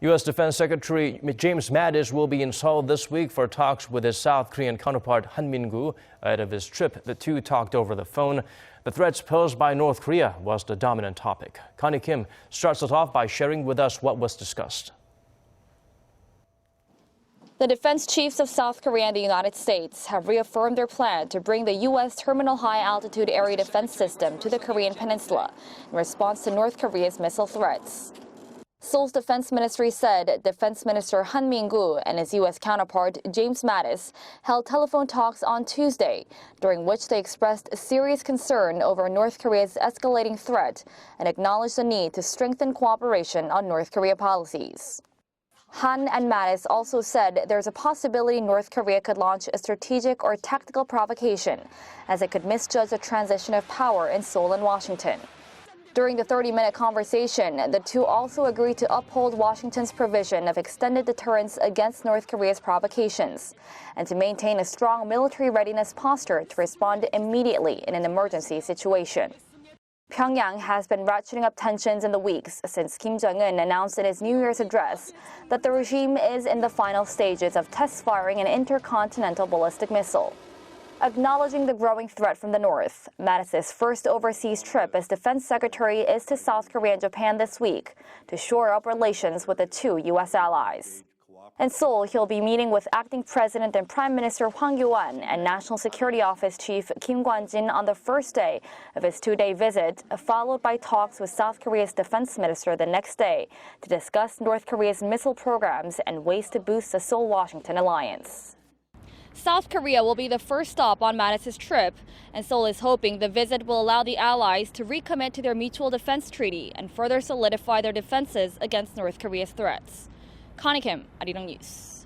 U.S. Defense Secretary James Mattis will be in Seoul this week for talks with his South Korean counterpart Han Min-koo. Ahead of his trip, the two talked over the phone. The threats posed by North Korea was the dominant topic. Connie Kim starts us off by sharing with us what was discussed. The defense chiefs of South Korea and the United States have reaffirmed their plan to bring the U.S. Terminal High Altitude Area Defense System to the Korean peninsula in response to North Korea's missile threats. Seoul's defense ministry said Defense Minister Han Min-koo and his U.S. counterpart James Mattis held telephone talks on Tuesday, during which they expressed serious concern over North Korea's escalating threat and acknowledged the need to strengthen cooperation on North Korea policies. Han and Mattis also said there's a possibility North Korea could launch a strategic or tactical provocation, as it could misjudge the transition of power in Seoul and Washington. During the 30-minute conversation, the two also agreed to uphold Washington's provision of extended deterrence against North Korea's provocations and to maintain a strong military readiness posture to respond immediately in an emergency situation. Pyongyang has been ratcheting up tensions in the weeks since Kim Jong-un announced in his New Year's address that the regime is in the final stages of test firing an intercontinental ballistic missile. Acknowledging the growing threat from the north, Mattis' first overseas trip as defense secretary is to South Korea and Japan this week to shore up relations with the two U.S. allies. In Seoul, he'll be meeting with acting president and Prime Minister Hwang Kyo-ahn and National Security Office Chief Kim Kwan-jin on the first day of his two-day visit, followed by talks with South Korea's defense minister the next day to discuss North Korea's missile programs and ways to boost the Seoul-Washington alliance. South Korea will be the first stop on Mattis' trip, and Seoul is hoping the visit will allow the allies to recommit to their mutual defense treaty and further solidify their defenses against North Korea's threats. Connie Kim, Arirang News.